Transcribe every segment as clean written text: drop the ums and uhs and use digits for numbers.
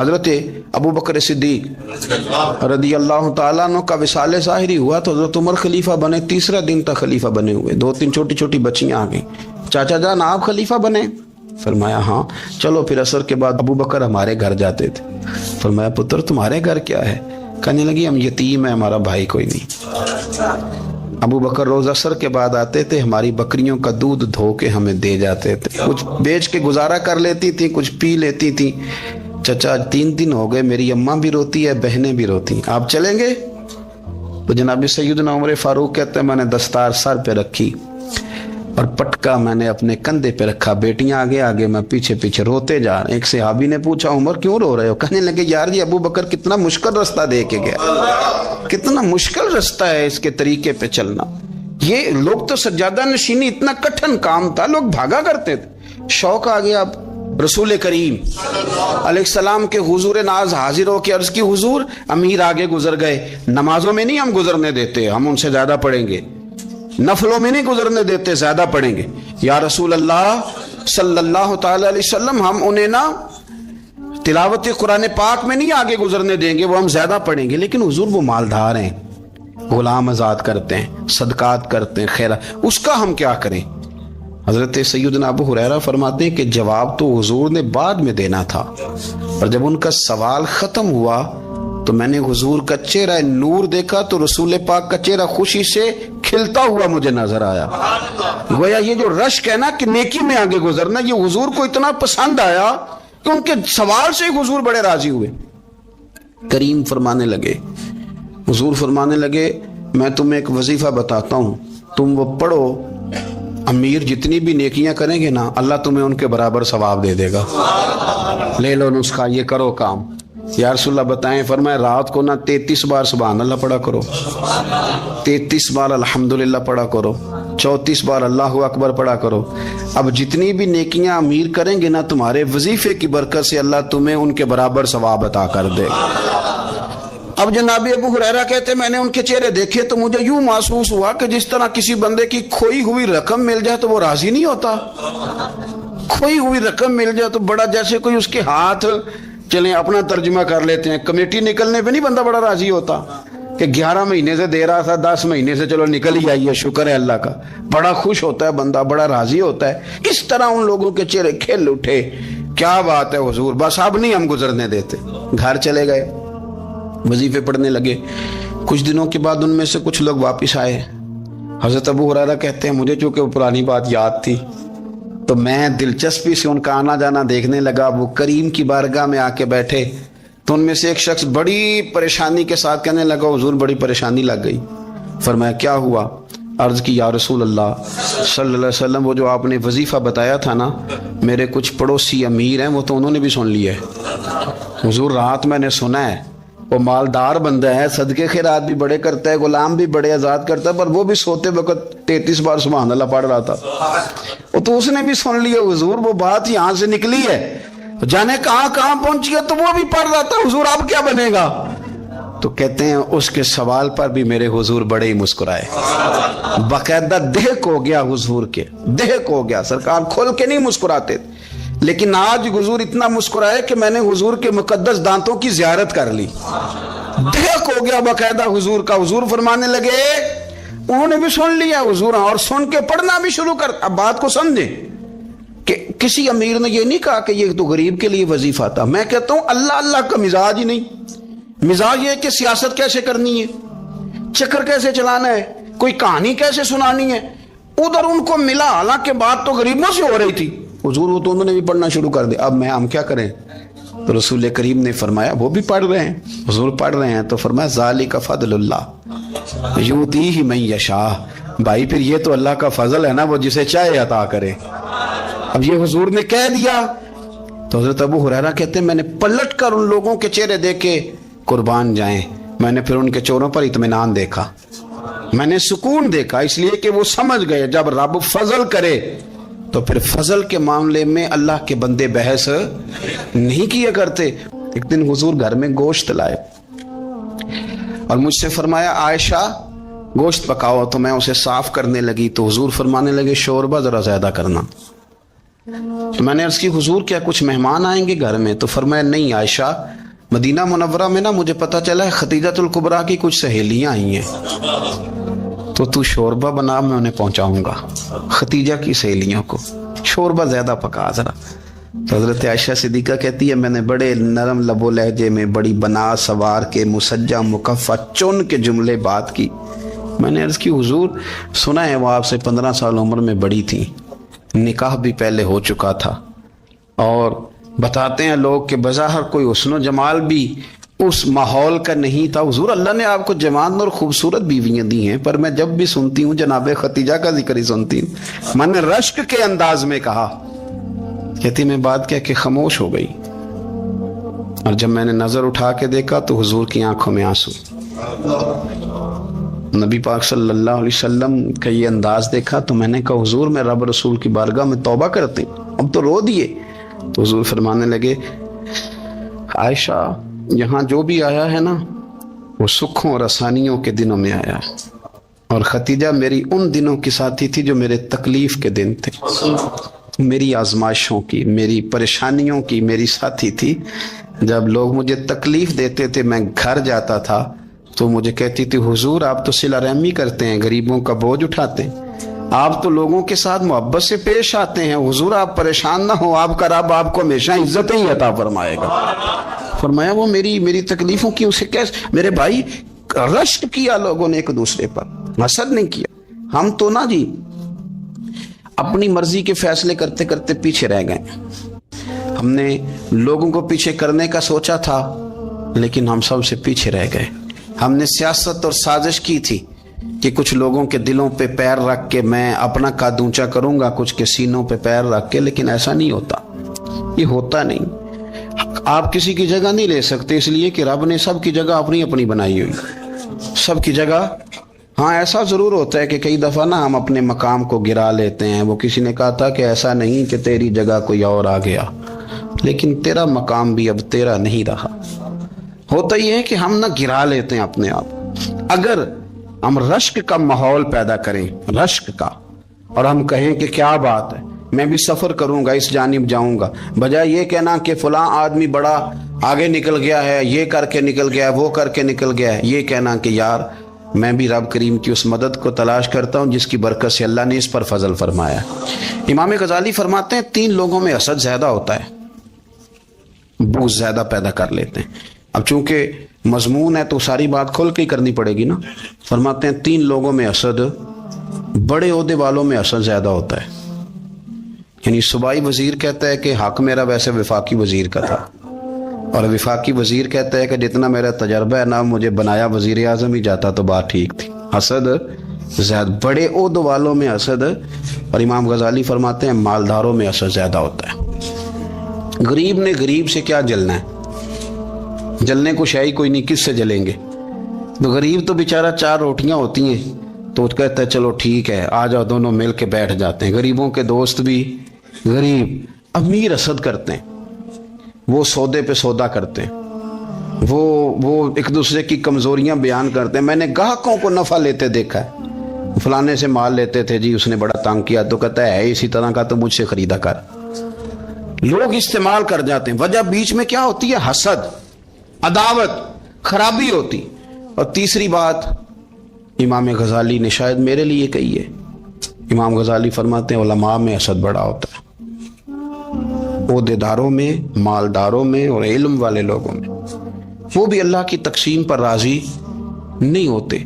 حضرت ابو بکر صدیق رضی اللہ تعالیٰ عنہ کا وصال ظاہری ہوا تو حضرت عمر خلیفہ بنے، تیسرا دن تک خلیفہ بنے ہوئے، 2-3 چھوٹی چھوٹی بچیاں آ گئیں، چاچا جان آپ خلیفہ بنے؟ فرمایا ہاں۔ چلو پھر عصر کے بعد ابو بکر ہمارے گھر جاتے تھے۔ فرمایا پتر تمہارے گھر کیا ہے؟ کہنے لگی ہم یتیم ہیں، ہمارا بھائی کوئی نہیں۔ ابو بکر روز عصر کے بعد آتے تھے، ہماری بکریوں کا دودھ دھو کے ہمیں دے جاتے تھے، کچھ بیچ کے گزارا کر لیتی تھی، کچھ پی لیتی تھی۔ چچا 3 دن ہو گئے، میری اماں بھی روتی ہے، بہنیں بھی روتی ہیں، آپ چلیں گے؟ تو جناب سیدنا عمر فاروق کہتے ہیں میں نے دستار سر پہ رکھی اور پٹکا میں نے اپنے کندھے پہ رکھا، بیٹیاں آگے آگے، میں پیچھے پیچھے، روتے جا رہے ہیں۔ ایک صحابی نے پوچھا عمر کیوں رو رہے ہو؟ کہنے لگے یار یہ ابو بکر کتنا مشکل رستہ دے کے گیا، کتنا مشکل رستہ ہے اس کے طریقے پہ چلنا۔ یہ لوگ تو سجادہ نشینی اتنا کٹھن کام تھا، لوگ بھاگا کرتے تھے۔ شوق آ گیا اب رسول کریم علیہ السلام کے حضور ناز حاضر ہو کے عرض کی حضور امیر آگے گزر گئے، نمازوں میں نہیں ہم گزرنے دیتے، ہم ان سے زیادہ پڑھیں گے، نفلوں میں نہیں گزرنے دیتے، زیادہ پڑھیں گے۔ یا رسول اللہ صلی اللہ تعالی علیہ وسلم ہم انہیں نا تلاوت قرآن پاک میں نہیں آگے گزرنے دیں گے، وہ ہم زیادہ پڑھیں گے، لیکن حضور وہ مالدار ہیں، غلام آزاد کرتے ہیں، صدقات کرتے ہیں، خیرات، اس کا ہم کیا کریں؟ حضرت سیدنا ابو ہریرہ فرماتے ہیں کہ جواب تو حضور نے بعد میں دینا تھا، اور جب ان کا سوال ختم ہوا تو میں نے حضور کا چہرہ نور دیکھا تو رسول پاک کا چہرہ خوشی سے کھلتا ہوا مجھے نظر آیا۔ گویا یہ جو رشک ہے نا کہ نیکی میں آگے گزرنا، یہ حضور کو اتنا پسند آیا کہ ان کے سوال سے حضور بڑے راضی ہوئے۔ کریم فرمانے لگے، حضور فرمانے لگے میں تمہیں ایک وظیفہ بتاتا ہوں، تم وہ پڑھو، امیر جتنی بھی نیکیاں کریں گے نا اللہ تمہیں ان کے برابر ثواب دے دے گا، لے لو نسخہ، یہ کرو کام۔ یا رسول اللہ بتائیں؟ فرمایا رات کو نا 33 بار سبحان اللہ پڑھا کرو، 33 بار الحمدللہ پڑھا کرو، 34 بار اللہ اکبر پڑھا کرو۔ اب جتنی بھی نیکیاں امیر کریں گے نا تمہارے وظیفے کی برکت سے اللہ تمہیں ان کے برابر ثواب عطا کر دے۔ اب جناب ابو ہریرہ کہتے میں نے ان کے چہرے دیکھے تو مجھے یوں محسوس ہوا کہ جس طرح کسی بندے کی کھوئی ہوئی رقم مل جائے تو وہ راضی نہیں ہوتا، کھوئی ہوئی رقم مل جائے تو بڑا جیسے کوئی اس کے ہاتھ، چلیں اپنا ترجمہ کر لیتے ہیں، کمیٹی نکلنے پہ نہیں بندہ بڑا راضی ہوتا کہ 11 مہینے سے دے رہا تھا، 10 مہینے سے چلو نکل ہی آئی ہے، شکر ہے اللہ کا، بڑا خوش ہوتا ہے بندہ، بڑا راضی ہوتا ہے۔ اس طرح ان لوگوں کے چہرے کھل اٹھے، کیا بات ہے حضور، بس اب نہیں ہم گزرنے دیتے۔ گھر چلے گئے، وظیفے پڑھنے لگے۔ کچھ دنوں کے بعد ان میں سے کچھ لوگ واپس آئے۔ حضرت ابو ہریرہ کہتے ہیں مجھے چونکہ وہ پرانی بات یاد تھی تو میں دلچسپی سے ان کا آنا جانا دیکھنے لگا۔ وہ کریم کی بارگاہ میں آ کے بیٹھے تو ان میں سے ایک شخص بڑی پریشانی کے ساتھ کہنے لگا حضور بڑی پریشانی لگ گئی۔ فرمایا کیا ہوا؟ عرض کی یا رسول اللہ صلی اللہ علیہ وسلم وہ جو آپ نے وظیفہ بتایا تھا نا، میرے کچھ پڑوسی امیر ہیں وہ تو انہوں نے بھی سن لیا ہے حضور، رات میں نے سنا ہے وہ مالدار بندہ ہے، صدقے خیرات بھی بڑے کرتا ہے، غلام بھی بڑے آزاد کرتا ہے، پر وہ بھی سوتے وقت 33 بار سبحان اللہ پڑھ رہا تھا، وہ تو اس نے بھی سن لیا حضور، وہ بات یہاں سے نکلی ہے، جانے کہاں کہاں پہنچی ہے، تو وہ بھی پڑھ رہا تھا حضور اب کیا بنے گا؟ تو کہتے ہیں اس کے سوال پر بھی میرے حضور بڑے ہی مسکرائے، باقاعدہ دہک ہو گیا حضور کے، دہک ہو گیا، سرکار کھول کے نہیں مسکراتے، لیکن آج حضور اتنا مسکرائے کہ میں نے حضور کے مقدس دانتوں کی زیارت کر لی، دہک ہو گیا باقاعدہ حضور کا۔ حضور فرمانے لگے انہوں نے بھی سن لیا حضور، اور سن کے پڑھنا بھی شروع کر۔ اب بات کو سمجھیں کہ کسی امیر نے یہ نہیں کہا کہ یہ تو غریب کے لیے وظیفہ تھا، میں کہتا ہوں اللہ اللہ کا مزاج ہی نہیں، مزاج یہ کہ سیاست کیسے کرنی ہے، چکر کیسے چلانا ہے، کوئی کہانی کیسے سنانی ہے، ادھر ان کو ملا، حالانکہ بات تو غریبوں سے ہو رہی تھی، حضور وہ تو انہوں نے بھی پڑھنا شروع کر دیا۔ اب ہم کیا کریں؟ تو رسول کریم نے فرمایا وہ بھی پڑھ رہے ہیں، حضور پڑھ رہے ہیں، تو فرمایا ذالک فضل اللہ یؤتیہ من یشاء، بھائی پھر یہ تو اللہ کا فضل ہے نا، وہ جسے چاہے عطا کرے۔ اب یہ حضور نے کہہ دیا تو حضرت ابو ہریرہ کہتے ہیں میں نے پلٹ کر ان لوگوں کے چہرے دیکھے، قربان جائیں میں نے پھر ان کے چہروں پر اطمینان دیکھا، میں نے سکون دیکھا، اس لیے کہ وہ سمجھ گئے جب رب فضل کرے تو پھر فضل کے معاملے میں اللہ کے بندے بحث نہیں کیا کرتے۔ ایک دن حضور گھر میں گوشت لائے اور مجھ سے فرمایا عائشہ گوشت پکاؤ، تو میں اسے صاف کرنے لگی تو حضور فرمانے لگے شوربہ ذرا زیادہ کرنا، میں نے عرض کی حضور کیا کچھ مہمان آئیں گے گھر میں؟ تو فرمایا نہیں عائشہ، مدینہ منورہ میں نا مجھے پتہ چلا ہے خدیجۃ الکبریٰ کی کچھ سہیلیاں آئی ہیں، تو شوربہ بنا، میں انہیں پہنچاؤں گا، خدیجہ کی سہیلیوں کو شوربہ زیادہ پکا ذرا۔ تو حضرت عائشہ صدیقہ کہتی ہے میں نے بڑے نرم لب و لہجے میں بڑی بنا سوار کے مسجع مکفہ چن کے جملے بات کی۔ میں نے عرض کی حضور سنا ہے وہ آپ سے 15 سال عمر میں بڑی تھی، نکاح بھی پہلے ہو چکا تھا، اور بتاتے ہیں لوگ کہ بظاہر کوئی حسن و جمال بھی اس ماحول کا نہیں تھا۔ حضور اللہ نے آپ کو جوان اور خوبصورت بیویاں دی ہیں، پر میں جب بھی سنتی ہوں جناب خدیجہ کا ذکر ہی سنتی ہوں۔ میں نے رشک کے انداز میں کہا، کہتی میں بات کہہ کے خاموش ہو گئی، اور جب میں نے نظر اٹھا کے دیکھا تو حضور کی آنکھوں میں آنسو۔ نبی پاک صلی اللہ علیہ وسلم کا یہ انداز دیکھا تو میں نے کہا حضور میں رب رسول کی بارگاہ میں توبہ کرتی ہوں، اب تو رو دیے۔ تو حضور فرمانے لگے عائشہ یہاں جو بھی آیا ہے نا وہ سکھوں اور آسانیوں کے دنوں میں آیا ہے، اور خدیجہ میری ان دنوں کی ساتھی تھی جو میرے تکلیف کے دن تھے، میری آزمائشوں کی، میری پریشانیوں کی میری ساتھی تھی۔ جب لوگ مجھے تکلیف دیتے تھے میں گھر جاتا تھا تو مجھے کہتی تھی حضور آپ تو صلہ رحمی کرتے ہیں، غریبوں کا بوجھ اٹھاتے ہیں، آپ تو لوگوں کے ساتھ محبت سے پیش آتے ہیں، حضور آپ پریشان نہ ہو، آپ کا رب آپ کو ہمیشہ عزت ہی عطا فرمائے گا۔ فرمایا وہ میری تکلیفوں کی اسے کیسے، میرے بھائی رشک کیا لوگوں نے ایک دوسرے پر، حسد نہیں کیا۔ ہم تو نا جی اپنی مرضی کے فیصلے کرتے کرتے پیچھے رہ گئے، ہم نے لوگوں کو پیچھے کرنے کا سوچا تھا لیکن ہم سب سے پیچھے رہ گئے۔ ہم نے سیاست اور سازش کی تھی کہ کچھ لوگوں کے دلوں پہ پیر رکھ کے میں اپنا قد اونچا کروں گا، کچھ کے سینوں پہ پیر رکھ کے، لیکن ایسا نہیں ہوتا، یہ ہوتا نہیں۔ آپ کسی کی جگہ نہیں لے سکتے، اس لیے کہ رب نے سب کی جگہ اپنی اپنی بنائی ہوئی، سب کی جگہ۔ ہاں ایسا ضرور ہوتا ہے کہ کئی دفعہ نا ہم اپنے مقام کو گرا لیتے ہیں۔ وہ کسی نے کہا تھا کہ ایسا نہیں کہ تیری جگہ کوئی اور آ گیا، لیکن تیرا مقام بھی اب تیرا نہیں رہا۔ ہوتا یہ ہے کہ ہم نہ گرا لیتے ہیں اپنے آپ۔ اگر ہم رشک کا ماحول پیدا کریں، رشک کا، اور ہم کہیں کہ کیا بات ہے میں بھی سفر کروں گا، اس جانب جاؤں گا، بجائے یہ کہنا کہ فلاں آدمی بڑا آگے نکل گیا ہے، یہ کر کے نکل گیا ہے، وہ کر کے نکل گیا ہے، یہ کہنا کہ یار میں بھی رب کریم کی اس مدد کو تلاش کرتا ہوں جس کی برکت سے اللہ نے اس پر فضل فرمایا۔ امام غزالی فرماتے ہیں 3 لوگوں میں حسد زیادہ ہوتا ہے، بغض زیادہ پیدا کر لیتے ہیں۔ اب چونکہ مضمون ہے تو ساری بات کھول کے ہی کرنی پڑے گی نا۔ فرماتے ہیں 3 لوگوں میں حسد، بڑے عہدے والوں میں حسد زیادہ ہوتا ہے۔ یعنی صوبائی وزیر کہتا ہے کہ حق میرا ویسے وفاقی وزیر کا تھا، اور وفاقی وزیر کہتا ہے کہ جتنا میرا تجربہ ہے نا مجھے بنایا وزیر اعظم ہی جاتا تو بات ٹھیک تھی۔ حسد زیادہ، بڑے عہدوں والوں میں حسد، اور امام غزالی فرماتے ہیں مالداروں میں حسد زیادہ ہوتا ہے۔ غریب نے غریب سے کیا جلنا ہے، جلنے کو شے ہی کوئی نہیں، کس سے جلیں گے؟ تو غریب تو بیچارہ 4 روٹیاں ہوتی ہیں تو وہ کہتا ہے چلو ٹھیک ہے آ جاؤ، دونوں مل کے بیٹھ جاتے ہیں۔ غریبوں کے دوست بھی غریب، امیر حسد کرتے ہیں، وہ سودے پہ سودا کرتے ہیں، وہ ایک دوسرے کی کمزوریاں بیان کرتے ہیں۔ میں نے گاہکوں کو نفع لیتے دیکھا ہے، فلانے سے مال لیتے تھے جی، اس نے بڑا تنگ کیا، تو کہتا ہے اسی طرح کا تو مجھ سے خریدا کر۔ لوگ استعمال کر جاتے ہیں، وجہ بیچ میں کیا ہوتی ہے؟ حسد، عداوت، خرابی ہوتی۔ اور تیسری بات امام غزالی نے شاید میرے لیے کہی ہے، امام غزالی فرماتے ہیں علماء میں حسد بڑا ہوتا ہے، عہدے داروں میں، مالداروں میں، اور علم والے لوگوں میں۔ وہ بھی اللہ کی تقسیم پر راضی نہیں ہوتے،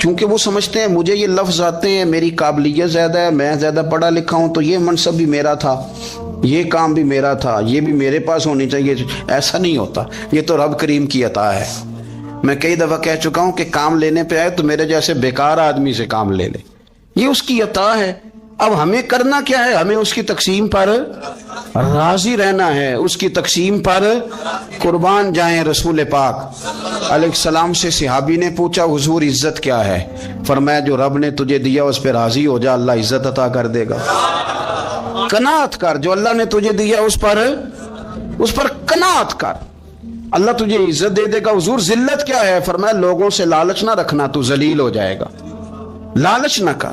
چونکہ وہ سمجھتے ہیں مجھے یہ لفظ آتے ہیں، میری قابلیت زیادہ ہے، میں زیادہ پڑھا لکھا ہوں، تو یہ منصب بھی میرا تھا، یہ کام بھی میرا تھا، یہ بھی میرے پاس ہونی چاہیے۔ ایسا نہیں ہوتا، یہ تو رب کریم کی عطا ہے۔ میں کئی دفعہ کہہ چکا ہوں کہ کام لینے پہ آئے تو میرے جیسے بیکار آدمی سے کام لے لے، یہ اس کی عطا ہے۔ اب ہمیں کرنا کیا ہے؟ ہمیں اس کی تقسیم پر راضی رہنا ہے، اس کی تقسیم پر قربان جائیں۔ رسول پاک علیہ السلام سے صحابی نے پوچھا حضور عزت کیا ہے؟ فرمایا جو رب نے تجھے دیا اس پہ راضی ہو جا، اللہ عزت عطا کر دے گا۔ قناعت کر، جو اللہ نے تجھے دیا اس پر قناعت کر، اللہ تجھے عزت دے دے گا۔ حضور ذلت کیا ہے؟ فرمایا لوگوں سے لالچ نہ رکھنا، تو ذلیل ہو جائے گا، لالچ نہ کر۔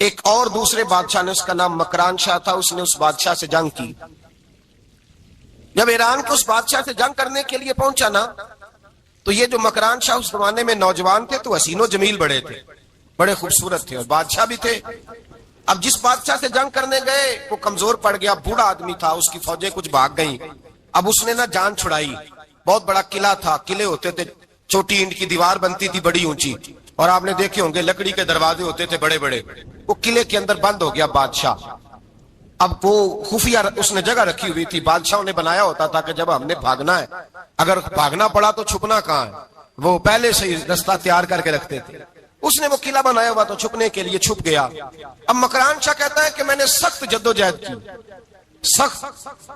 ایک اور دوسرے بادشاہ نے، اس کا نام مکران شاہ تھا، اس نے اس بادشاہ سے جنگ کی. جب ایران کے اس بادشاہ سے جنگ کرنے کے لیے پہنچا نا، تو یہ جو مکران شاہ اس زمانے میں نوجوان تھے تو حسین و جمیل بڑے تھے، بڑے خوبصورت تھے اور بادشاہ بھی تھے. اب جس بادشاہ سے جنگ کرنے گئے وہ کمزور پڑ گیا، بوڑھا آدمی تھا، اس کی فوجیں کچھ بھاگ گئیں. اب اس نے نا جان چھڑائی. بہت بڑا قلعہ تھا، قلعے ہوتے تھے، چھوٹی اینٹ کی دیوار بنتی تھی بڑی اونچی، اور آپ نے دیکھے ہوں گے لکڑی کے دروازے ہوتے تھے بڑے بڑے. وہ قلعے کے اندر بند ہو گیا بادشاہ. اب وہ خفیہ اس نے جگہ رکھی ہوئی تھی، بادشاہوں نے بنایا ہوتا تھا کہ جب ہم نے بھاگنا ہے، اگر بھاگنا پڑا تو چھپنا کہاں ہے، وہ پہلے سے ہی رستہ تیار کر کے رکھتے تھے. اس نے وہ قلعہ بنایا ہوا تو چھپنے کے لیے چھپ گیا. اب مکران شاہ کہتا ہے کہ میں نے سخت جدوجہد کی، سخت،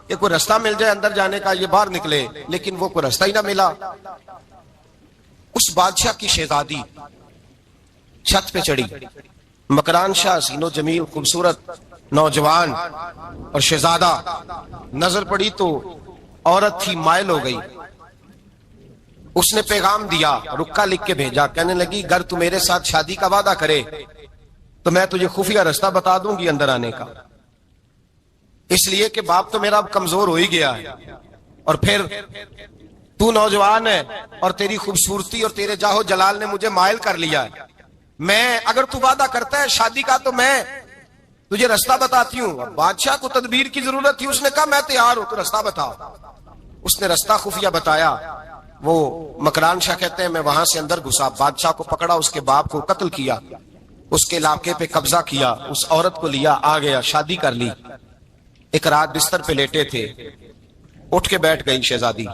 کہ کوئی رستہ مل جائے اندر جانے کا، یہ باہر نکلے، لیکن وہ کوئی رستہ ہی نہ ملا. اس بادشاہ کی شہزادی چھت پہ چڑھی. مکران شاہ حسین و جمیل، خوبصورت نوجوان اور شہزادہ، نظر پڑی تو عورت تھی، مائل ہو گئی. اس نے پیغام دیا، رکا لکھ کے بھیجا، کہنے لگی اگر تو میرے ساتھ شادی کا وعدہ کرے تو میں تجھے خفیہ رستہ بتا دوں گی اندر آنے کا، اس لیے کہ باپ تو میرا اب کمزور ہو ہی گیا ہے، اور پھر تو نوجوان ہے اور تیری خوبصورتی اور تیرے جاہو جلال نے مجھے مائل کر لیا ہے. میں اگر تو وعدہ کرتا ہے شادی کا تو میں تجھے رستہ بتاتی ہوں. بادشاہ کو تدبیر کی ضرورت تھی، اس نے کہا میں تیار ہوں، تو رستہ بتاؤ. اس نے رستہ خفیہ بتایا. وہ مکران شاہ کہتے ہیں میں وہاں سے اندر گھسا، بادشاہ کو پکڑا، اس کے باپ کو قتل کیا، اس کے علاقے پہ قبضہ کیا، اس عورت کو لیا، آ گیا، شادی کر لی. ایک رات بستر پہ لیٹے تھے، اٹھ کے بیٹھ گئی شہزادی،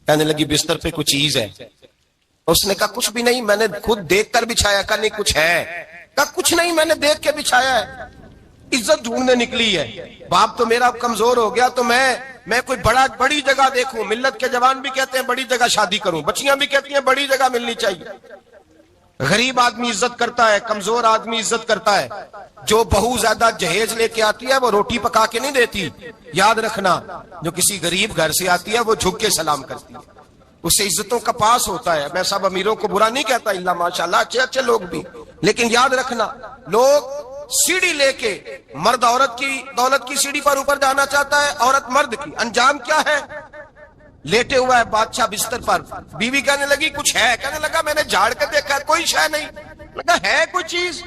کہنے لگی بستر پہ کچھ چیز ہے. اس نے کہا کچھ بھی نہیں، میں نے خود دیکھ کر بچھایا. کہا نہیں کچھ ہے. کہا کچھ نہیں، میں نے دیکھ کے بچھایا ہے، عزت ڈھونڈنے نکلی ہے. باپ تو میرا کمزور ہو گیا تو میں کوئی بڑی جگہ دیکھوں. ملت کے جوان بھی کہتے ہیں بڑی جگہ شادی کروں، بچیاں بھی کہتی ہیں بڑی جگہ ملنی چاہیے. غریب آدمی عزت کرتا ہے، کمزور آدمی عزت کرتا ہے. جو بہو زیادہ جہیز لے کے آتی ہے وہ روٹی پکا کے نہیں دیتی، یاد رکھنا. جو کسی غریب گھر سے آتی ہے وہ جھک کے سلام کرتی ہے، اس سے عزتوں کا پاس ہوتا ہے. میں سب امیروں کو برا نہیں کہتا، اللہ ماشاءاللہ اچھے اچھے لوگ بھی، لیکن یاد رکھنا لوگ سیڑھی لے کے، مرد عورت کی دولت کی سیڑھی پر اوپر جانا چاہتا ہے، عورت مرد کی. انجام کیا ہے؟ لیٹے ہوا ہے بادشاہ بستر پر. بیوی کہنے لگی کچھ ہے. کہنے لگا میں نے جھاڑ کے دیکھا کوئی شے نہیں. لگا ہے کوئی چیز.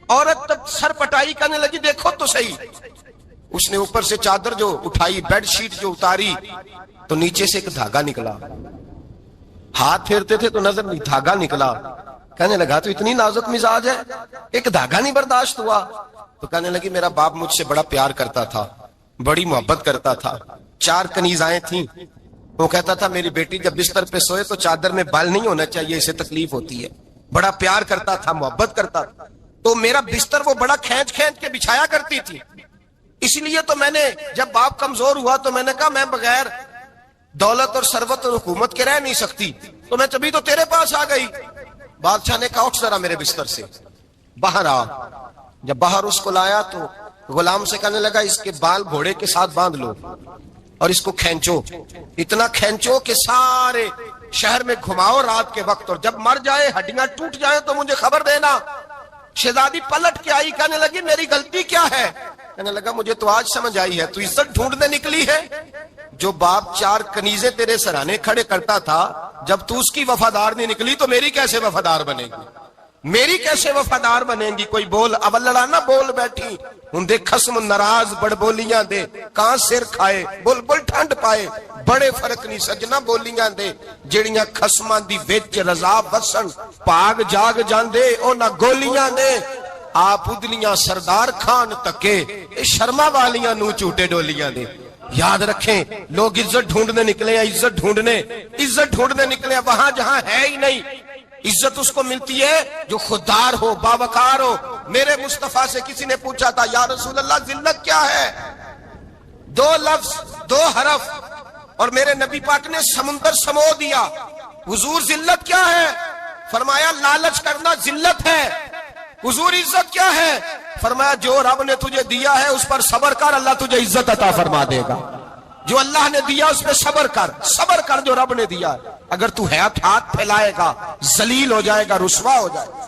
عورت تب سر پٹائی، کہنے لگی دیکھو تو صحیح. اس نے اوپر سے چادر جو اٹھائی، بیڈ شیٹ جو اتاری، تو نیچے سے ایک دھاگا نکلا. ہاتھ پھیرتے تھے تو نظر نہیں، دھاگا نکلا. کہنے لگا تو اتنی نازک مزاج ہے، ایک دھاگا نہیں برداشت ہوا. تو کہنے لگی میرا باپ مجھ سے بڑا پیار کرتا تھا، بڑی محبت کرتا تھا. 4 کنیزائیں تھیں. وہ کہتا تھا میری بیٹی جب بستر پہ سوئے تو چادر میں بال نہیں ہونا چاہیے، اسے تکلیف ہوتی ہے. بڑا پیار کرتا تھا، محبت کرتا تھا. تو میرا بستر وہ بڑا کھینچ کھینچ کے بچھایا کرتی تھی. اس لیے تو میں نے جب باپ کمزور ہوا تو میں نے کہا میں بغیر دولت اور ثروت اور حکومت کے رہ نہیں سکتی، تو میں تبھی تو تیرے پاس آ گئی. بادشاہ نے کہا اٹھ ذرا میرے بستر سے، باہر آ. جب باہر اس کو لایا تو غلام سے کہنے لگا اس کے بال گھوڑے کے ساتھ باندھ لو اور اس کو کھینچو، اتنا کھینچو کہ سارے شہر میں گھماؤ رات کے وقت، اور جب مر جائے ہڈیاں ٹوٹ جائیں تو مجھے خبر دینا. شہزادی پلٹ کے آئی، کہنے لگی میری غلطی کیا ہے؟ کہنے لگا مجھے تو آج سمجھ آئی ہے، تو عزت ڈھونڈنے نکلی ہے. جو باپ 4 کنیزیں تیرے سرانے کھڑے کرتا تھا، جب تو اس کی وفادار نہیں نکلی تو میری کیسے وفادار بنے گی؟ میری کیسے وفادار بنے گی؟ کوئی بول اول لڑانا بول بیٹھی ہوں دے خسم ناراض بڑ بولیاں دے کہاں سر کھائے بل بل ٹھنڈ پائے. بڑے فرق نہیں سجنا بولیاں دے جڑیاں خسماں دی وچ رضا وسن پاگ جاگ جاندے او نہ گولیاں دے. آپ ادلیاں سردار خان تکے اے شرما والیاں نو چوٹے ڈولیاں دے. یاد رکھیں لوگ عزت ڈھونڈنے نکلے ہیں، عزت ڈھونڈنے نکلے ہیں وہاں جہاں ہے ہی نہیں. عزت اس کو ملتی ہے جو خوددار ہو، باوقار ہو. میرے مصطفیٰ سے کسی نے پوچھا تھا یا رسول اللہ ذلت کیا ہے؟ 2 لفظ 2 حرف اور میرے نبی پاک نے سمندر سمو دیا. حضور ذلت کیا ہے؟ فرمایا لالچ کرنا ذلت ہے. حضور عزت کیا ہے؟ فرمایا جو رب نے تجھے دیا ہے اس پر صبر کر، اللہ تجھے عزت عطا فرما دے گا. جو اللہ نے دیا اس پہ صبر کر جو رب نے دیا. اگر تو ہاتھ پھیلائے گا ذلیل ہو جائے گا، رسوا ہو جائے گا.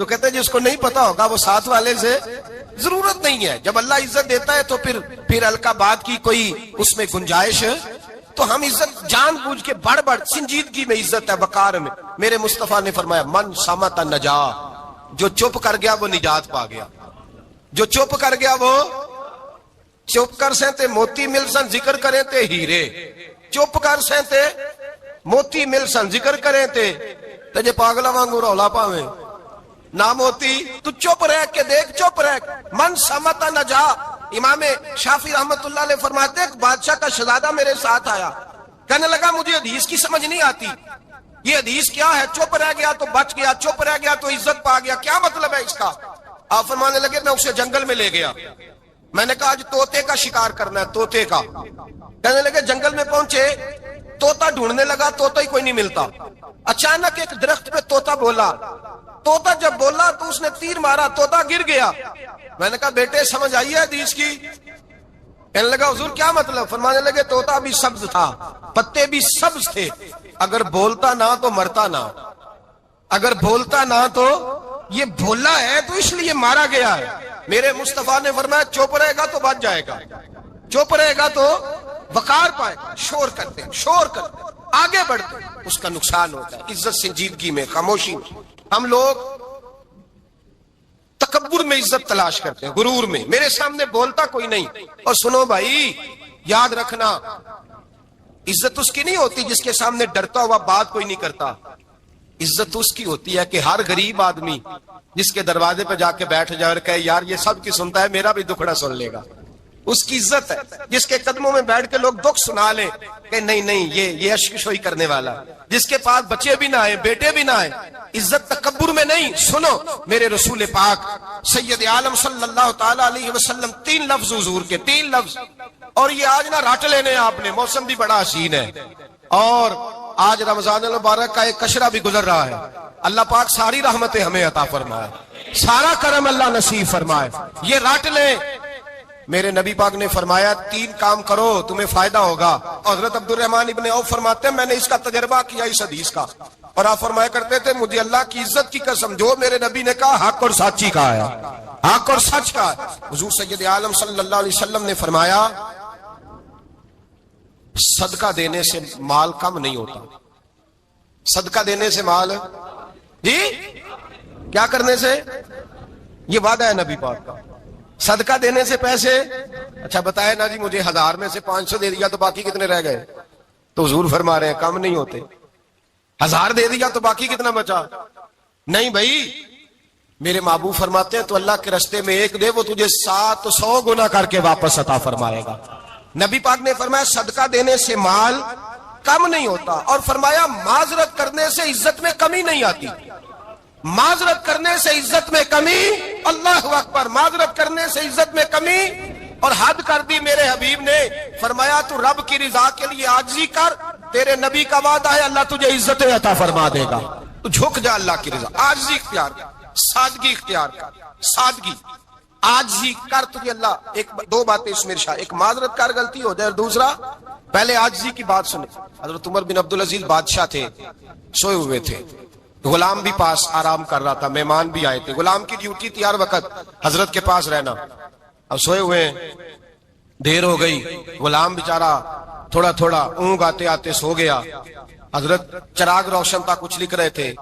تو کہتے ہیں جس کو نہیں پتا ہوگا وہ ساتھ والے سے ضرورت نہیں ہے. جب اللہ عزت دیتا ہے تو پھر ہلکا بات کی کوئی اس میں گنجائش ہے. تو ہم عزت جان بوجھ کے بڑھ سنجیدگی میں عزت ہے، وقار میں. میرے مصطفیٰ نے فرمایا من صمت نجا، جو چپ کر گیا وہ نجات پا گیا. جو چپ کر گیا وہ چپ کر سے تے موتی مل سن ذکر کریں تے ہیرے، چپ کر سے تے موتی مل سن ذکر کریں تے جے پاگلا وانگو رولا پاویں نہ موتی. تو چپ رہ کے دیکھ، چپ رہ. من صمت نجا. امام شافعی رحمت اللہ علیہ فرماتے ہیں بادشاہ کا شہزادہ میرے ساتھ آیا، کہنے لگا مجھے حدیث کی سمجھ نہیں آتی، یہ حدیث کیا ہے؟ چپ رہ گیا تو بچ گیا، چپ رہ گیا تو عزت پا گیا، کیا مطلب ہے اس کا؟ آپ فرمانے لگے میں اسے جنگل میں لے گیا، میں نے کہا آج طوطے کا شکار کرنا ہے، طوطے کا. کہنے لگے جنگل میں پہنچے، طوطا ڈھونڈنے لگا، طوطا ہی کوئی نہیں ملتا. اچانک ایک درخت پہ طوطا بولا. طوطا جب بولا تو اس نے تیر مارا، طوطا گر گیا. میں نے کہا بیٹے سمجھ آئی ہے حدیث کی؟ کہنے لگا حضور کیا مطلب؟ فرمانے لگے طوطا بھی سبز تھا، پتے بھی سبز تھے، اگر بولتا نہ تو مرتا نہ، اگر بولتا نہ تو یہ بولا ہے تو اس لیے مارا گیا ہے. میرے مصطفیٰ نے فرمایا چپ رہے گا تو بچ جائے گا، چپ رہے گا تو وقار پائے گا. شور کرتے آگے بڑھتے اس کا نقصان ہوتا ہے. عزت سنجیدگی میں، خاموشی میں. ہم لوگ تکبر میں عزت تلاش کرتے ہیں، غرور میں. میرے سامنے بولتا کوئی نہیں. اور سنو بھائی یاد رکھنا، عزت اس کی نہیں ہوتی جس کے سامنے ڈرتا ہوا بات کوئی نہیں کرتا. عزت اس کی ہوتی ہے کہ ہر غریب آدمی جس کے دروازے پہ جا کے بیٹھ جائے اور کہے یار یہ سب کی سنتا ہے، میرا بھی دکھڑا سن لے گا، اس کی عزت ہے. جس کے قدموں میں بیٹھ کے لوگ دکھ سنا لیں کہ نہیں یہ اشکشوئی کرنے والا، جس کے پاس بچے بھی نہ آئے، بیٹے بھی نہ آئے. عزت تکبر میں نہیں. سنو میرے رسول پاک سید عالم صلی اللہ تعالی علیہ وسلم 3 لفظ حضور کے، 3 لفظ. اور یہ آج نہ راٹ لینے آپ نے، موسم بھی بڑا حسین ہے اور آج رمضان المبارک کا ایک کشرہ بھی گزر رہا ہے. اللہ پاک ساری رحمتیں ہمیں عطا فرمائے، سارا کرم اللہ نصیب فرمائے. یہ راٹ لیں. میرے نبی پاک نے فرمایا 3 کام کرو تمہیں فائدہ ہوگا. حضرت عبد الرحمن ابن عوف فرماتے ہیں میں نے اس کا تجربہ کیا اس حدیث کا، اور آپ فرمایا کرتے تھے مجھے اللہ کی عزت کی قسم جو میرے نبی نے کہا حق اور سچی کہا ہے، حق اور سچ کا. حضور سید عالم صلی اللہ علیہ وسلم نے فرمایا صدقہ دینے سے مال کم نہیں ہوتا. صدقہ دینے سے مال جی کیا کرنے سے؟ یہ وعدہ ہے نبی پاک کا. صدقہ دینے سے پیسے، اچھا بتائے نا جی مجھے 1000 میں سے 500 دے دیا تو باقی کتنے رہ گئے؟ تو حضور فرما رہے ہیں کم نہیں ہوتے. 1000 دے دیا تو باقی کتنا بچا؟ نہیں بھائی، میرے محبوب فرماتے ہیں تو اللہ کے رستے میں 1 دے وہ تجھے 700 گنا کر کے واپس عطا فرمائے گا. نبی پاک نے فرمایا صدقہ دینے سے مال کم نہیں ہوتا، اور فرمایا معذرت کرنے سے عزت میں کمی نہیں آتی. معذرت کرنے سے عزت میں کمی، اللہ اکبر، معذرت کرنے سے عزت میں کمی. اور حد کر دی میرے حبیب نے، فرمایا تو رب کی رضا کے لیے عاجزی کر، تیرے نبی کا وعدہ ہے اللہ تجھے عزت عطا فرما دے گا. تو جھک جا اللہ کی رضا، عاجزی اختیار کر، سادگی اختیار کر، سادگی عاجزی کر. تجھے اللہ 2 باتیں اس میں ارشاد، ایک معذرت کر غلطی ہو جائے، اور دوسرا پہلے عاجزی کی بات سنے. حضرت عمر بن عبدالعزیز بادشاہ تھے، سوئے ہوئے تھے، غلام بھی پاس آرام کر رہا تھا، مہمان بھی آئے تھے. غلام کی ڈیوٹی تھی ہر وقت حضرت کے پاس رہنا. اب سوئے ہوئے دیر ہو گئی، غلام بیچارہ تھوڑا تھوڑا اونگ آتے آتے سو گیا. حضرت چراغ روشن تھا، کچھ لکھ رہے تھے،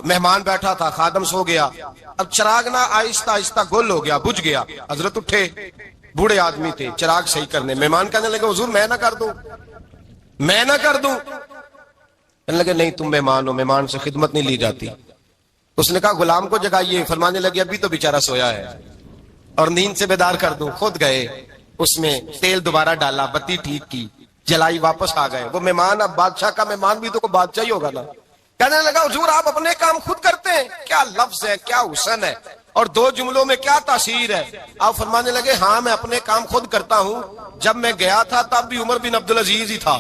مہمان بیٹھا تھا، خادم سو گیا. اب چراغ نہ آہستہ آہستہ گل ہو گیا، بجھ گیا. حضرت اٹھے، بوڑھے آدمی تھے، چراغ صحیح کرنے. مہمان کہنے لگے حضور میں نہ کر دوں، میں نہ کر دوں. کہنے لگے نہیں تم مہمان ہو، مہمان سے خدمت نہیں لی جاتی. اس نے کہا غلام کو جگائیے. فرمانے لگے ابھی تو بیچارہ سویا ہے اور نیند سے بیدار کر دوں. خود گئے، اس میں تیل دوبارہ ڈالا، بتی ٹھیک کی، جلائی، واپس آ گئے. وہ مہمان اب بادشاہ کا مہمان بھی تو کوئی بادشاہ ہی ہوگا نا. کہنے لگا حضور آپ اپنے کام خود کرتے ہیں؟ کیا لفظ ہے، کیا حسن ہے، اور 2 جملوں میں کیا تاثیر ہے. آپ فرمانے لگے ہاں میں اپنے کام خود کرتا ہوں. جب میں گیا تھا تب بھی عمر بن عبدالعزیز ہی تھا،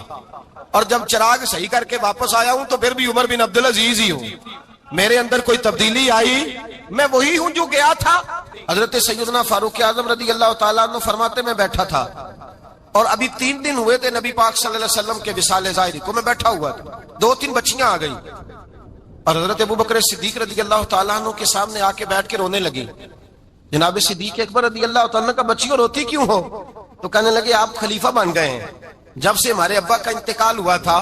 اور جب چراغ صحیح کر کے واپس آیا ہوں تو پھر بھی عمر بن عبدالعزیز ہی ہوں. میرے اندر کوئی تبدیلی آئی؟ میں وہی ہوں جو گیا تھا. حضرت سیدنا فاروق اعظم رضی اللہ تعالیٰ عنہ فرماتے میں بیٹھا تھا، اور ابھی 3 دن ہوئے تھے نبی پاک صلی اللہ علیہ وسلم کے وصال ظاہری کو. میں بیٹھا ہوا تھا، 2-3 بچیاں آ گئی. اور حضرت ابو بکر صدیق رضی اللہ تعالیٰ عنہ کے سامنے آ کے بیٹھ کے رونے لگی. جناب صدیق اکبر رضی اللہ تعالیٰ عنہ کا بچیوں روتی کیوں ہو؟ تو کہنے لگے آپ خلیفہ بن گئے ہیں. جب سے ہمارے ابا کا انتقال ہوا تھا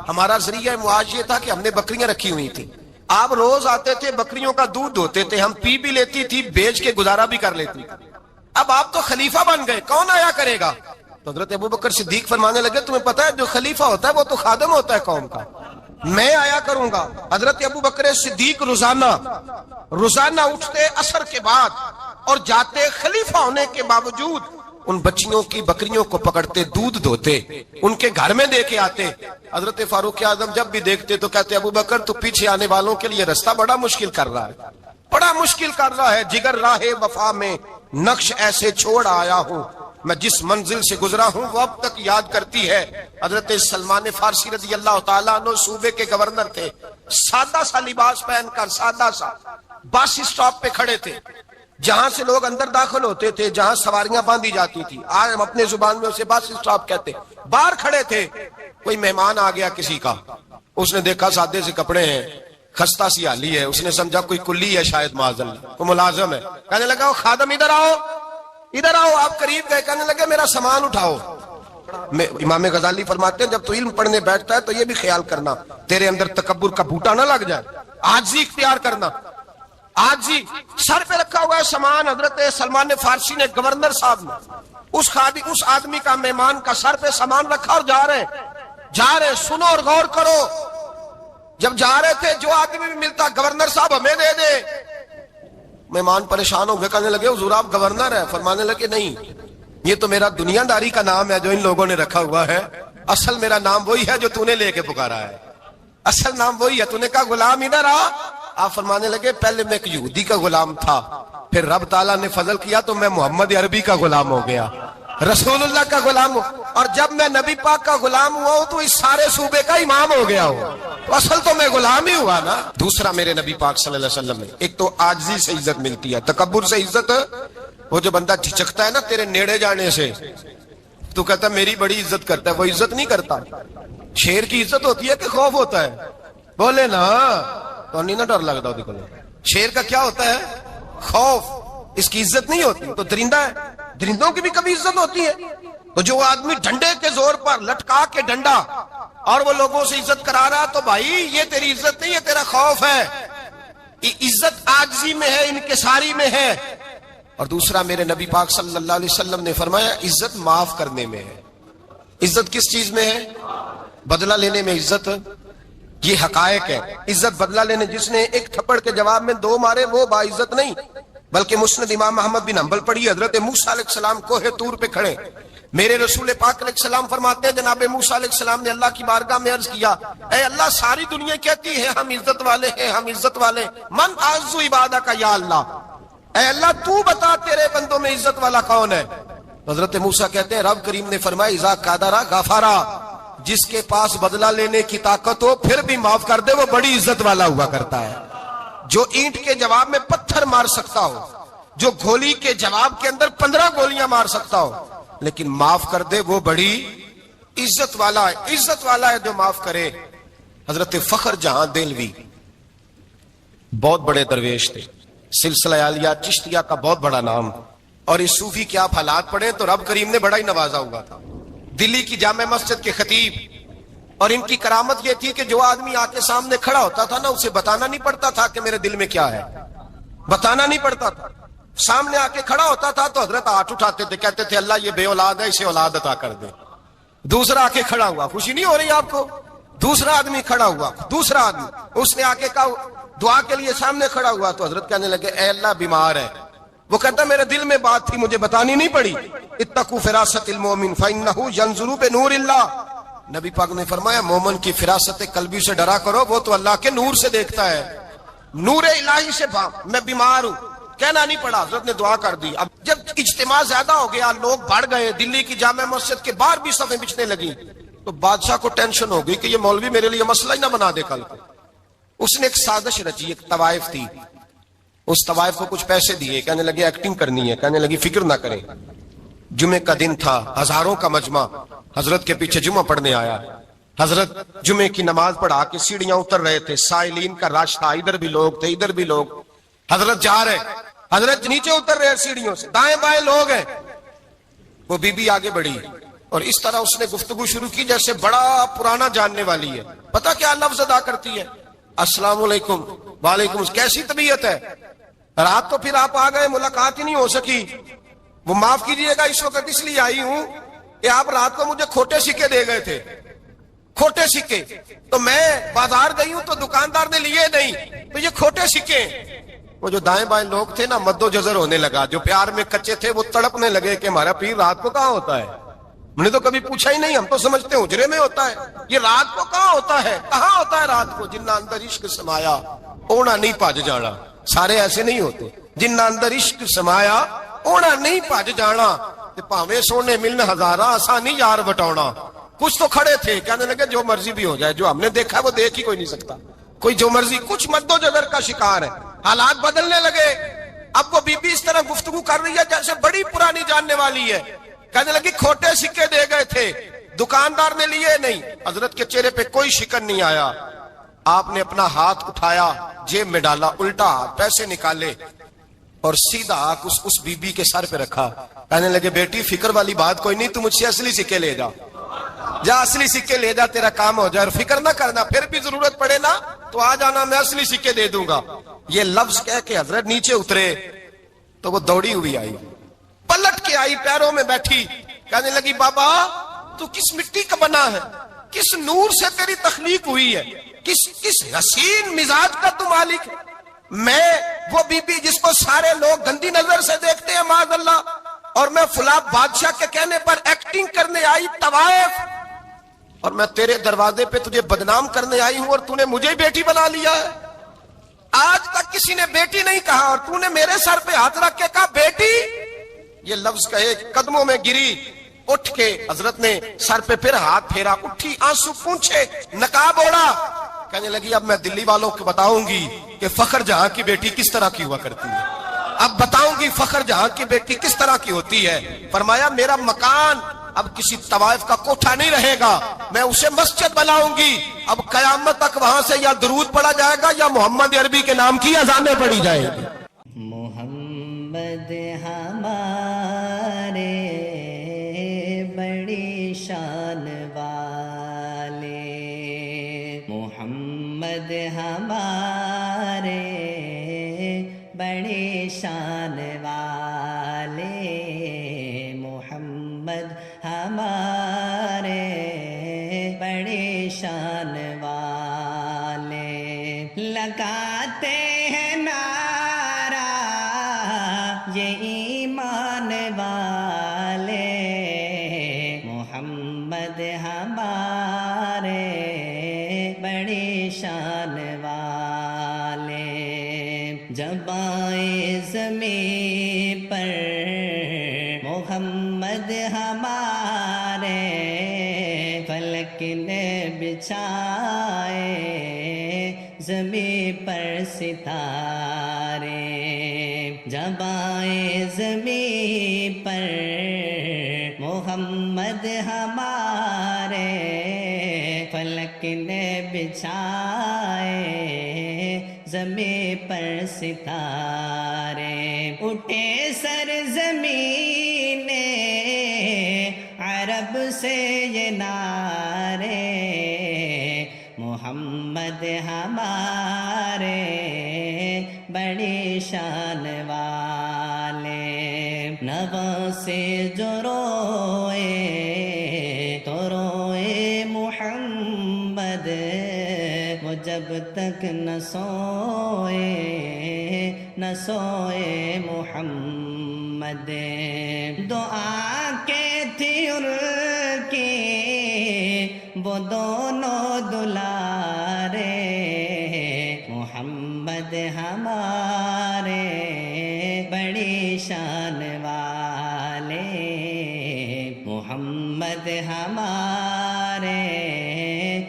ہمارا ذریعہ معاش یہ تھا کہ ہم نے بکریاں رکھی ہوئی تھی. آپ روز آتے تھے بکریوں کا دودھ دھوتے تھے, ہم پی بھی لیتی تھی, بیچ کے گزارا بھی کر لیتی. اب آپ تو خلیفہ بن گئے, کون آیا کرے گا؟ تو حضرت ابو بکر صدیق فرمانے لگے تمہیں پتا ہے جو خلیفہ ہوتا ہے وہ تو خادم ہوتا ہے قوم کا, میں آیا کروں گا. حضرت ابو بکر صدیق روزانہ اٹھتے عصر کے بعد اور جاتے خلیفہ ہونے کے باوجود ان بچیوں کی بکریوں کو پکڑتے, دودھ دھوتے, ان کے گھر میں دے کے آتے. حضرت فاروق اعظم جب بھی دیکھتے تو کہتے ابو بکر تو پیچھے آنے والوں کے لیے راستہ بڑا مشکل کر رہا ہے, بڑا مشکل کر رہا ہے. جگر راہ وفا میں نقش ایسے چھوڑ آیا ہوں, میں جس منزل سے گزرا ہوں وہ اب تک یاد کرتی ہے. حضرت سلمان فارسی رضی اللہ تعالیٰ عنہ صوبے کے گورنر تھے, سادہ سا لباس پہن کر سادہ سا بس اسٹاپ پہ کھڑے تھے, جہاں سے لوگ اندر داخل ہوتے تھے, جہاں سواریاں باندھی جاتی تھی, آج ہم اپنے زبان میں اسے بس اسٹاپ کہتے. باہر کھڑے تھے, کوئی مہمان آ گیا کسی کا, اس نے دیکھا سادے سے کپڑے ہیں, خستہ سی حالی ہے, اس نے سمجھا کوئی کلی ہے شاید معاذ اللہ, کوئی ملازم ہے. کہنے لگا وہ خادم ادھر آؤ, ادھر آؤ. آپ قریب گئے, کہنے لگے میرا سامان اٹھاؤ. امام غزالی فرماتے ہیں جب تو علم پڑھنے بیٹھتا ہے تو یہ بھی خیال کرنا تیرے اندر تکبر کا بوٹا نہ لگ جائے, عاجزی اختیار کرنا. عاجزی سر پہ رکھا ہوا ہے سامان. حضرت سلمان فارسی نے گورنر صاحب نے اس آدمی کا, مہمان کا سر پہ سامان رکھا اور جا رہے. سنو اور غور کرو, جب جا رہے تھے جو آدمی بھی ملتا گورنر صاحب ہمیں دے دے. مہمان پریشان ہو گئے, کہنے لگے حضور آپ گورنر ہے؟ فرمانے لگے نہیں, یہ تو میرا دنیا داری کا نام ہے جو ان لوگوں نے رکھا ہوا ہے, اصل میرا نام وہی ہے جو تو نے لے کے پکارا ہے, اصل نام وہی ہے. تو نے کہا غلام ادھر آ. آپ فرمانے لگے پہلے میں ایک یہودی کا غلام تھا, پھر رب تعالیٰ نے فضل کیا تو میں محمد عربی کا غلام ہو گیا, رسول اللہ کا غلام ہوں, اور جب میں نبی پاک کا غلام ہوا ہوں تو اس سارے صوبے کا امام ہو گیا ہوں. تو اصل تو میں غلام ہی ہوا نا. دوسرا میرے نبی پاک صلی اللہ علیہ وسلم نے ایک تو عاجزی سے عزت ملتی ہے, تکبر سے عزت. وہ جو بندہ جھجکتا ہے نا تیرے نیڑے جانے سے, تو کہتا ہے میری بڑی عزت کرتا ہے, وہ عزت نہیں کرتا. شیر کی عزت ہوتی ہے کہ خوف ہوتا ہے؟ بولے نا تو نہیں نا ڈر لگتا. شیر کا کیا ہوتا ہے؟ خوف. اس کی عزت نہیں ہوتی. تو درندہ ہے, درندوں کی بھی کبھی عزت ہوتی ہے. تو جو آدمی ڈنڈے کے زور پر لٹکا کے ڈنڈا اور وہ لوگوں سے عزت کرا رہا, تو بھائی یہ تیری عزت نہیں ہے, تیرا خوف ہے. عزت عاجزی میں ہے, انکساری میں ہے. اور دوسرا میرے نبی پاک صلی اللہ علیہ وسلم نے فرمایا عزت معاف کرنے میں ہے. عزت کس چیز میں ہے؟ بدلہ لینے میں عزت. یہ حقائق ہے. عزت بدلہ لینے, جس نے ایک تھپڑ کے جواب میں 2 مارے وہ باعزت نہیں. بلکہ مسند امام محمد بن حنبل پڑھی, حضرت موسیٰ علیہ السلام کوہ طور پہ کھڑے, میرے رسول پاک علیہ السلام فرماتے ہیں جناب موسیٰ علیہ السلام نے اللہ کی بارگاہ میں عرض کیا, اے اللہ ساری دنیا کہتی ہے ہم عزت والے ہیں, ہم عزت والے, من اعز عبادک یا اللہ, اے اللہ تو بتا تیرے بندوں میں عزت والا کون ہے؟ حضرت موسیٰ کہتے ہیں رب کریم نے فرمایا اذا قادر غفارا, جس کے پاس بدلہ لینے کی طاقت ہو پھر بھی معاف کر دے وہ بڑی عزت والا ہوا کرتا ہے. جو اینٹ کے جواب میں پتھر مار سکتا ہو, جو گولی کے جواب کے اندر 15 گولیاں مار سکتا ہو, لیکن معاف کر دے وہ بڑی عزت والا ہے. عزت والا ہے جو معاف کرے. حضرت فخر جہاں دہلوی بہت بڑے درویش تھے, سلسلہ عالیہ چشتیہ کا بہت بڑا نام, اور اس صوفی کے آپ حالات پڑھیں تو رب کریم نے بڑا ہی نوازا ہوا تھا. دلی کی جامع مسجد کے خطیب, اور ان کی کرامت یہ تھی کہ جو آدمی آ کے سامنے کھڑا ہوتا تھا نا اسے بتانا نہیں پڑتا تھا کہ میرے دل میں کیا ہے, بتانا نہیں پڑتا تھا. سامنے آ کے کھڑا ہوتا تھا تو حضرت ہاتھ اٹھاتے تھے, کہتے تھے اللہ یہ بے اولاد ہے اسے اولاد عطا کر دے. دوسرا آ کے کھڑا ہوا, خوشی نہیں ہو رہی آپ کو؟ دوسرا آدمی کھڑا ہوا, دوسرا آدمی, اس نے آ کے کہا دعا کے لیے سامنے کھڑا ہوا, تو حضرت کہنے لگے اے اللہ بیمار ہے. وہ کہتا میرے دل میں بات تھی مجھے بتانی نہیں پڑی. اتقوا فراست المومن فانه ينظر بنور اللہ, نبی پاک نے فرمایا مومن کی فراست قلبی سے ڈرا کرو, وہ تو اللہ کے نور سے دیکھتا ہے, نور الہی سے. میں بیمار ہوں, کہنا نہیں پڑا, حضرت نے دعا کر دی. اب جب اجتماع زیادہ ہو گیا, لوگ بڑھ گئے, دلی کی جامع مسجد کے باہر بھی صفیں بچھنے لگی, تو بادشاہ کو ٹینشن ہو گئی کہ یہ مولوی میرے لیے مسئلہ ہی نہ بنا دے کل کو. اس نے ایک سازش رچی, ایک طوائف تھی, اس طوائف کو کچھ پیسے دیے, کہنے لگے ایکٹنگ کرنی ہے, کہنے لگی فکر نہ کریں. جمعے کا دن تھا, ہزاروں کا مجمع حضرت کے پیچھے جمعہ پڑھنے آیا. حضرت جمعے کی نماز پڑھا کے سیڑھیاں اتر رہے تھے، سائلین کا رش تھا، ادھر بھی لوگ تھے ادھر بھی لوگ، حضرت جا رہے، حضرت نیچے اتر رہے سیڑھیوں سے، دائیں بائیں لوگ ہیں، وہ بی بی آگے بڑھی اور اس طرح اس نے گفتگو شروع کی جیسے بڑا پرانا جاننے والی ہے. پتہ کیا لفظ ادا کرتی ہے؟ السلام علیکم. وعلیکم السلام. کیسی طبیعت ہے؟ رات تو پھر آپ آ گئے، ملاقات ہی نہیں ہو سکی. وہ معاف کیجئے گا اس وقت اس لیے آئی ہوں کہ آپ رات کو مجھے کھوٹے سکے دے گئے تھے، کھوٹے سکے، تو میں بازار گئی ہوں تو دکاندار نے لیے نہیں، تو یہ کھوٹے سکے. وہ جو دائیں بائیں لوگ تھے نا، مد و جزر ہونے لگا. جو پیار میں کچے تھے وہ تڑپنے لگے کہ ہمارا پیر رات کو کہاں ہوتا ہے. ہم نے تو کبھی پوچھا ہی نہیں، ہم تو سمجھتے ہیں حجرے میں ہوتا ہے، یہ رات کو کہاں ہوتا ہے، کہاں ہوتا ہے رات کو. جنہ اندر عشق سمایا اونا نہیں پج جانا. سارے ایسے نہیں ہوتے. جنہ اندر عشق سمایا اونا نہیں پج جانا. پاویں سونے ملن ہزارہ آسانی یار بٹاؤنا. کچھ تو کھڑے تھے کہنے لگے جو مرضی بھی ہو جائے، جو ہم نے دیکھا وہ دیکھ ہی کوئی نہیں سکتا، کوئی جو مرضی. کچھ مد و جزر کا شکار ہے. حالات بدلنے لگے. اب وہ بی بی اس طرح گفتگو کر رہی ہے جیسے بڑی پرانی جاننے والی ہے. کہنے لگی کھوٹے سکے دے گئے تھے، دکاندار نے لیے نہیں. حضرت کے چہرے پہ کوئی شکن نہیں آیا. آپ نے اپنا ہاتھ اٹھایا، جیب میں ڈالا، الٹا ہاتھ، پیسے نکالے اور سیدھا آنکھ اس بی بی کے سر پہ رکھا. کہنے لگے بیٹی فکر والی بات کوئی نہیں، تو مجھ سے اصلی سکے لے جا، جا اصلی سکے لے جا، تیرا کام ہو جائے. اور فکر نہ کرنا، پھر بھی ضرورت پڑے نا تو آ جانا، میں اصلی سکے دے دوں گا. یہ لفظ کہہ کے حضرت نیچے اترے تو وہ دوڑی ہوئی آئی، پلٹ کے آئی، پیروں میں بیٹھی. کہنے لگی بابا تو کس مٹی کا بنا ہے، کس نور سے تیری تخلیق ہوئی ہے، کس حسین مزاج کا تو مالک. میں وہ بی بی جس کو سارے لوگ گندی نظر سے دیکھتے ہیں معاذ اللہ، اور میں فلاں بادشاہ کے کہنے پر ایکٹنگ کرنے آئی طوائف، اور میں تیرے دروازے پہ تجھے بدنام کرنے آئی ہوں اور تو نے مجھے بیٹی بنا لیا ہے. آج تک کسی نے بیٹی نہیں کہا اور تو نے میرے سر پہ ہاتھ رکھ کے کہا بیٹی. یہ لفظ کہے قدموں میں گری، اٹھ کے حضرت نے سر پہ پھر ہاتھ پھیرا، اٹھی، آنسو پونچھے، نقاب اوڑا. کہنے لگی اب میں دلی والوں کو بتاؤں گی کہ فخر جہاں کی بیٹی کس طرح کی ہوا کرتی ہے. اب بتاؤں گی فخر جہاں کی بیٹی کس طرح کی ہوتی ہے. فرمایا میرا مکان اب کسی طوائف کا کوٹھا نہیں رہے گا، میں اسے مسجد بناؤں گی. اب قیامت تک وہاں سے یا درود پڑھا جائے گا یا محمد عربی کے نام کی اذانیں پڑھی جائیں گی. محمد ہمارے بڑی شان والے، محمد ہمارے بڑے شان والے، محمد ہمارے بڑے شان والے. لگاتے ہیں نعرہ یہ ایمان والے، محمد ہمارے بڑے شان والے. جب آئے زمین پر محمد ہمارے، فلک نے بچھائے زمین پر ستارے. جب آئے زمین پر محمد ہمارے، فلک نے بچھائے زمین پر ستارے. اٹھے سرزمین عرب سے یہ نعرے، محمد ہمارے بڑی شان والے. نوا سے جو روئے تو روئے محمد، وہ جب تک نہ سوئے نہ سوئے محمد. دعا کے تھی ان کی وہ دونوں دلارے، محمد ہمارے بڑی شان والے، محمد ہمارے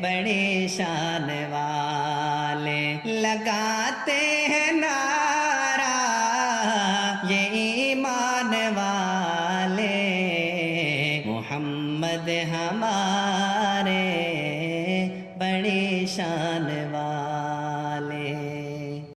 بڑی شان والے. لگاتے ہیں نعرہ یہ ایمان والے، محمد ہمارے